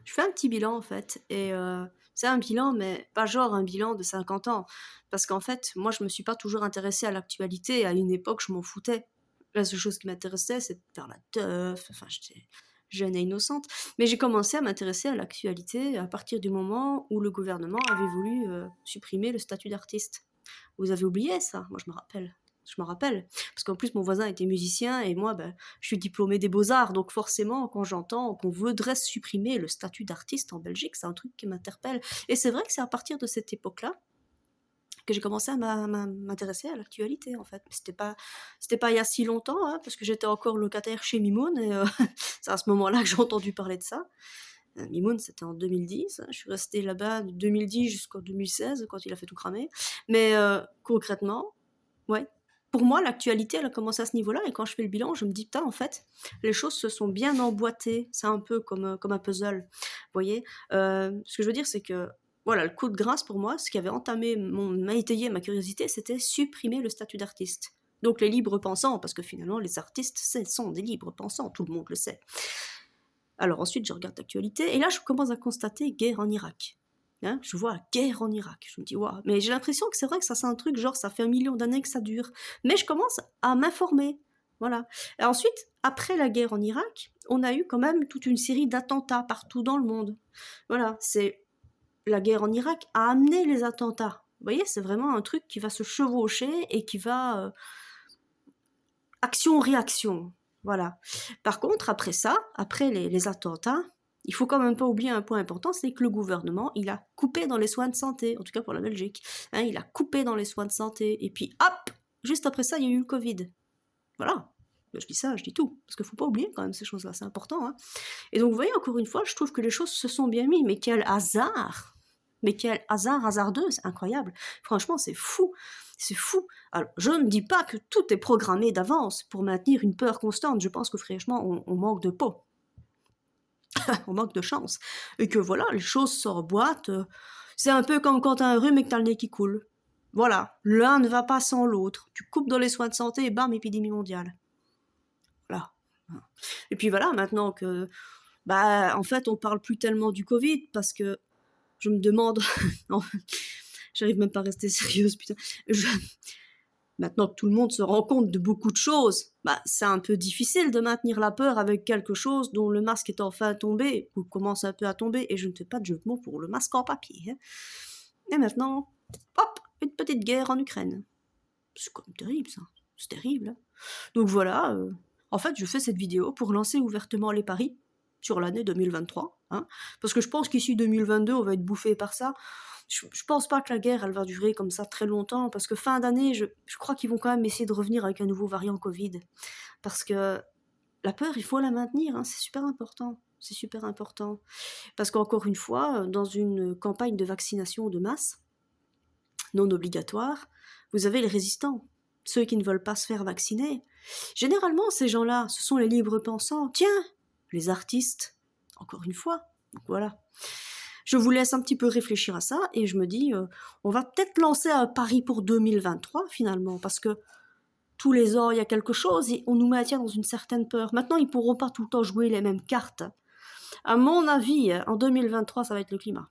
Je fais un petit bilan en fait et c'est un bilan, mais pas genre un bilan de 50 ans. Parce qu'en fait, moi je me suis pas toujours intéressée à l'actualité, à une époque je m'en foutais. La seule chose qui m'intéressait, c'était de faire la teuf, enfin j'étais jeune et innocente. Mais j'ai commencé à m'intéresser à l'actualité à partir du moment où le gouvernement avait voulu, supprimer le statut d'artiste. Vous avez oublié ça? Moi je me rappelle. Je me rappelle. Parce qu'en plus mon voisin était musicien et moi, ben, je suis diplômée des beaux-arts, donc forcément, quand j'entends qu'on voudrait supprimer le statut d'artiste en Belgique, c'est un truc qui m'interpelle. Et c'est vrai que c'est à partir de cette époque-là que j'ai commencé à m'intéresser à l'actualité, en fait. C'était pas il y a si longtemps, hein, parce que j'étais encore locataire chez Mimoun, et c'est à ce moment-là que j'ai entendu parler de ça. Mimoun, c'était en 2010. Je suis restée là-bas de 2010 jusqu'en 2016, quand il a fait tout cramer. Mais concrètement, ouais. Pour moi, l'actualité, elle a commencé à ce niveau-là, et quand je fais le bilan, je me dis, putain, en fait, les choses se sont bien emboîtées. C'est un peu comme un puzzle. Vous voyez? Ce que je veux dire, c'est que, voilà, le coup de grâce pour moi, ce qui avait m'a étayé ma curiosité, c'était supprimer le statut d'artiste. Donc les libres pensants, parce que finalement, les artistes, ce sont des libres pensants, tout le monde le sait. Alors ensuite, je regarde l'actualité, et là, je commence à constater guerre en Irak. Hein, je vois la guerre en Irak. Je me dis, waouh, mais j'ai l'impression que c'est vrai que ça, c'est un truc, genre, ça fait 1 million d'années que ça dure. Mais je commence à m'informer. Voilà. Et ensuite, après la guerre en Irak, on a eu quand même toute une série d'attentats partout dans le monde. Voilà, c'est la guerre en Irak a amené les attentats. Vous voyez, c'est vraiment un truc qui va se chevaucher et qui va action-réaction. Voilà. Par contre, après ça, après les attentats, il faut quand même pas oublier un point important, c'est que le gouvernement, il a coupé dans les soins de santé, en tout cas pour la Belgique. Hein, il a coupé dans les soins de santé. Et puis, hop, juste après ça, il y a eu le Covid. Voilà. Je dis ça, je dis tout. Parce qu'il faut pas oublier quand même ces choses-là, c'est important. Hein. Et donc, vous voyez, encore une fois, je trouve que les choses se sont bien mises. Mais quel hasard! Mais quel hasard hasardeux, c'est incroyable. Franchement, c'est fou. C'est fou. Alors, je ne dis pas que tout est programmé d'avance pour maintenir une peur constante. Je pense que franchement, on manque de peau. On manque de chance. Et que voilà, les choses s'emboîtent. C'est un peu comme quand t'as un rhume et que t'as le nez qui coule. Voilà, l'un ne va pas sans l'autre. Tu coupes dans les soins de santé et bam, épidémie mondiale. Voilà. Et puis voilà, maintenant que... Bah, en fait, on parle plus tellement du Covid parce que je me demande... Non, j'arrive même pas à rester sérieuse, putain. Maintenant que tout le monde se rend compte de beaucoup de choses, bah, c'est un peu difficile de maintenir la peur avec quelque chose dont le masque est enfin tombé, ou commence un peu à tomber, et je ne fais pas de jeu de mots pour le masque en papier. Hein. Et maintenant, hop, une petite guerre en Ukraine. C'est quand même terrible, ça. C'est terrible. Hein. Donc voilà, en fait, je fais cette vidéo pour lancer ouvertement les paris sur l'année 2023, hein, parce que je pense qu'ici 2022, on va être bouffé par ça. Je pense pas que la guerre, elle va durer comme ça très longtemps, parce que fin d'année, je crois qu'ils vont quand même essayer de revenir avec un nouveau variant Covid, parce que la peur, il faut la maintenir, hein, c'est super important. C'est super important. Parce qu'encore une fois, dans une campagne de vaccination de masse, non obligatoire, vous avez les résistants, ceux qui ne veulent pas se faire vacciner. Généralement, ces gens-là, ce sont les libres pensants. Tiens, les artistes, encore une fois. Donc voilà. Je vous laisse un petit peu réfléchir à ça et je me dis, on va peut-être lancer un pari pour 2023 finalement, parce que tous les ans, il y a quelque chose et on nous maintient dans une certaine peur. Maintenant, ils ne pourront pas tout le temps jouer les mêmes cartes. À mon avis, en 2023, ça va être le climat.